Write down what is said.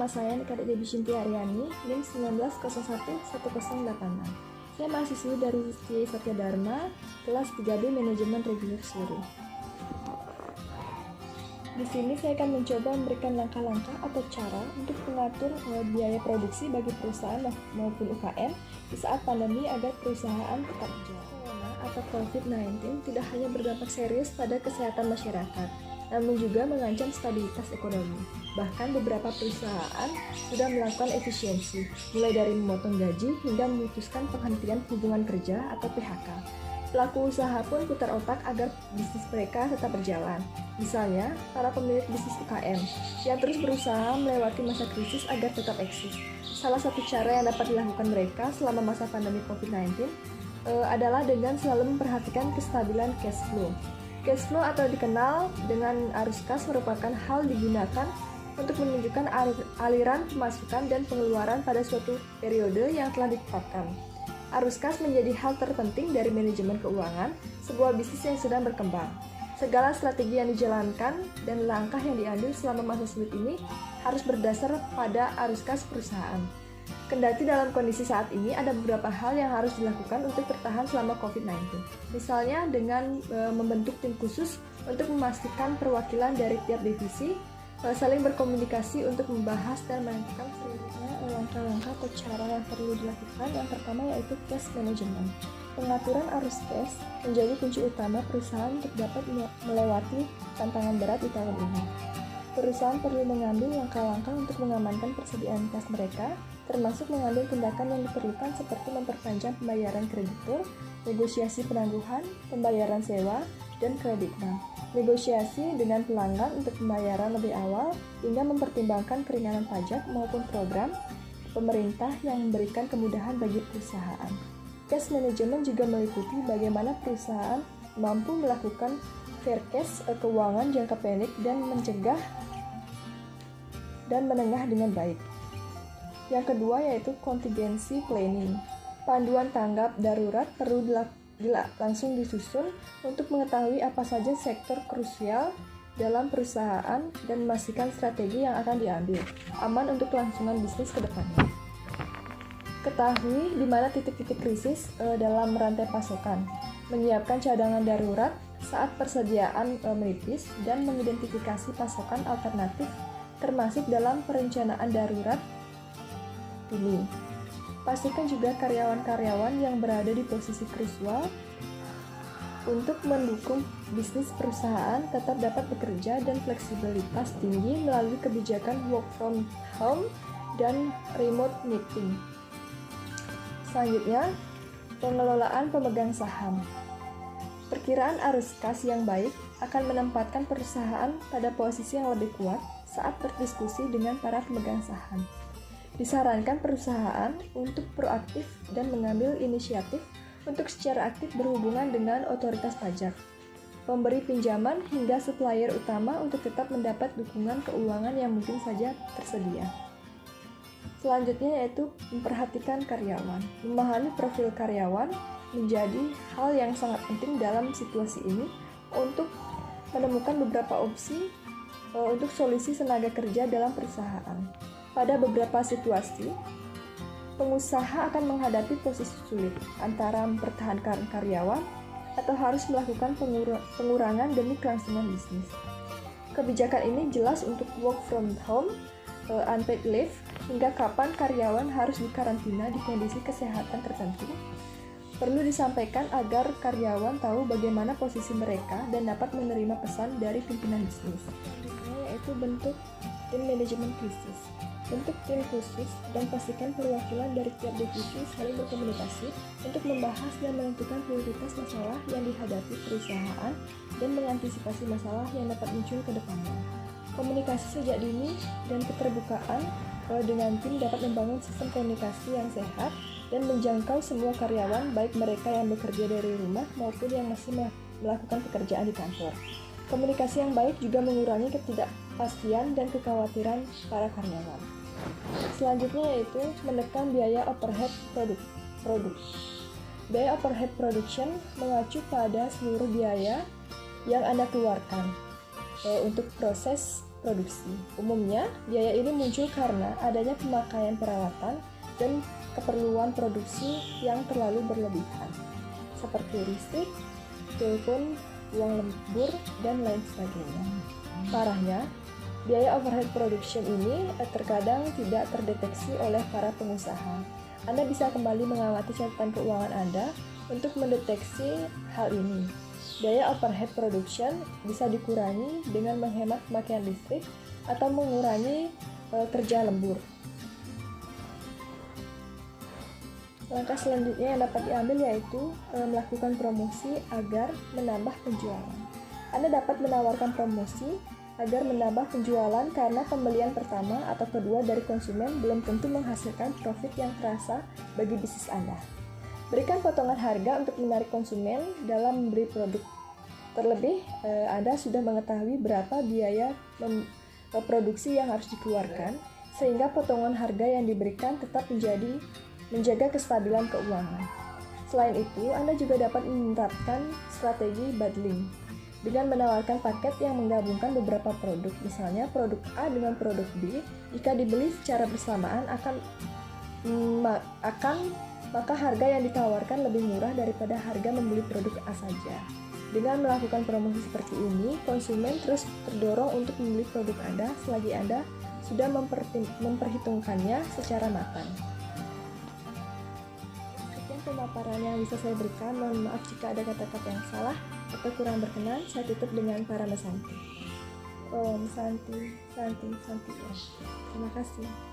nama saya Nikade Debi Shinti Aryani, NIM 19011086. Saya mahasiswi dari Sti Satya Dharma, kelas 3B Manajemen Reguler Suri. Di sini saya akan mencoba memberikan langkah-langkah atau cara untuk mengatur biaya produksi bagi perusahaan maupun UKM di saat pandemi agar perusahaan tetap berjalan. Corona atau COVID-19 tidak hanya berdampak serius pada kesehatan masyarakat, namun juga mengancam stabilitas ekonomi. Bahkan beberapa perusahaan sudah melakukan efisiensi, mulai dari memotong gaji hingga memutuskan penghentian hubungan kerja atau PHK. Pelaku usaha pun putar otak agar bisnis mereka tetap berjalan. Misalnya, para pemilik bisnis UKM yang terus berusaha melewati masa krisis agar tetap eksis. Salah satu cara yang dapat dilakukan mereka selama masa pandemi COVID-19 adalah dengan selalu memperhatikan kestabilan cash flow. Cash flow atau dikenal dengan arus kas merupakan hal digunakan untuk menunjukkan aliran pemasukan dan pengeluaran pada suatu periode yang telah ditetapkan. Arus kas menjadi hal terpenting dari manajemen keuangan sebuah bisnis yang sedang berkembang. Segala strategi yang dijalankan dan langkah yang diambil selama masa sulit ini harus berdasar pada arus kas perusahaan. Kendati dalam kondisi saat ini ada beberapa hal yang harus dilakukan untuk bertahan selama COVID-19. Misalnya dengan membentuk tim khusus untuk memastikan perwakilan dari tiap divisi saling berkomunikasi untuk membahas dan menentukan selanjutnya langkah-langkah atau cara yang perlu dilakukan. Yang pertama yaitu cash management. Pengaturan arus cash menjadi kunci utama perusahaan untuk dapat melewati tantangan berat di tahun ini. Perusahaan perlu mengambil langkah-langkah untuk mengamankan persediaan kas mereka, termasuk mengambil tindakan yang diperlukan seperti memperpanjang pembayaran kreditur, negosiasi penangguhan, pembayaran sewa, dan kredit bank. Negosiasi dengan pelanggan untuk pembayaran lebih awal, hingga mempertimbangkan keringanan pajak maupun program pemerintah yang memberikan kemudahan bagi perusahaan. Cash management juga meliputi bagaimana perusahaan mampu melakukan forecast keuangan jangka pendek dan mencegah dan menengah dengan baik. Yang kedua yaitu contingency planning. Panduan tanggap darurat perlu langsung disusun untuk mengetahui apa saja sektor krusial dalam perusahaan dan memastikan strategi yang akan diambil aman untuk kelangsungan bisnis ke depannya. Ketahui di mana titik-titik krisis dalam rantai pasokan, menyiapkan cadangan darurat saat persediaan menipis, dan mengidentifikasi pasokan alternatif termasuk dalam perencanaan darurat ini. Pastikan juga karyawan-karyawan yang berada di posisi krusial untuk mendukung bisnis perusahaan tetap dapat bekerja dan fleksibilitas tinggi melalui kebijakan work from home dan remote meeting. Selanjutnya, pengelolaan pemegang saham. Perkiraan arus kas yang baik akan menempatkan perusahaan pada posisi yang lebih kuat saat berdiskusi dengan para pemegang saham. Disarankan perusahaan untuk proaktif dan mengambil inisiatif untuk secara aktif berhubungan dengan otoritas pajak, pemberi pinjaman hingga supplier utama untuk tetap mendapat dukungan keuangan yang mungkin saja tersedia. Selanjutnya yaitu memperhatikan karyawan. Memahami profil karyawan menjadi hal yang sangat penting dalam situasi ini untuk menemukan beberapa opsi untuk solusi tenaga kerja dalam perusahaan. Pada beberapa situasi, pengusaha akan menghadapi posisi sulit antara mempertahankan karyawan atau harus melakukan pengurangan demi kelangsungan bisnis. Kebijakan ini jelas untuk work from home, unpaid leave, hingga kapan karyawan harus dikarantina di kondisi kesehatan tertentu. Perlu disampaikan agar karyawan tahu bagaimana posisi mereka dan dapat menerima pesan dari pimpinan bisnis. Selanjutnya yaitu bentuk tim manajemen krisis. Bentuk tim khusus dan pastikan perwakilan dari tiap divisi saling berkomunikasi untuk membahas dan menentukan prioritas masalah yang dihadapi perusahaan dan mengantisipasi masalah yang dapat muncul ke depannya. Komunikasi sejak dini dan keterbukaan dengan tim dapat membangun sistem komunikasi yang sehat dan menjangkau semua karyawan, baik mereka yang bekerja dari rumah maupun yang masih melakukan pekerjaan di kantor. Komunikasi yang baik juga mengurangi ketidakpastian dan kekhawatiran para karyawan. Selanjutnya yaitu menekan biaya overhead produk. Biaya overhead production mengacu pada seluruh biaya yang Anda keluarkan untuk proses produksi. Umumnya, biaya ini muncul karena adanya pemakaian peralatan dan keperluan produksi yang terlalu berlebihan, seperti listrik, telepon, uang lembur, dan lain sebagainya. Parahnya, biaya overhead production ini terkadang tidak terdeteksi oleh para pengusaha. Anda bisa kembali mengamati catatan keuangan Anda untuk mendeteksi hal ini. Biaya overhead production bisa dikurangi dengan menghemat pemakaian listrik atau mengurangi kerja lembur. Langkah selanjutnya yang dapat diambil yaitu melakukan promosi agar menambah penjualan. Anda dapat menawarkan promosi agar menambah penjualan karena pembelian pertama atau kedua dari konsumen belum tentu menghasilkan profit yang terasa bagi bisnis Anda. Berikan potongan harga untuk menarik konsumen dalam membeli produk. Terlebih, Anda sudah mengetahui berapa biaya produksi yang harus dikeluarkan, sehingga potongan harga yang diberikan tetap menjaga kestabilan keuangan. Selain itu, Anda juga dapat menerapkan strategi bundling dengan menawarkan paket yang menggabungkan beberapa produk, misalnya produk A dengan produk B. Jika dibeli secara bersamaan maka harga yang ditawarkan lebih murah daripada harga membeli produk A saja. Dengan melakukan promosi seperti ini, konsumen terus terdorong untuk membeli produk Anda selagi Anda sudah memperhitungkannya secara matang. Sekian pemaparan yang bisa saya berikan. Mohon maaf jika ada kata-kata yang salah atau kurang berkenan. Saya tutup dengan Paramasanti. Om Santi, Santi, Santi. Terima kasih.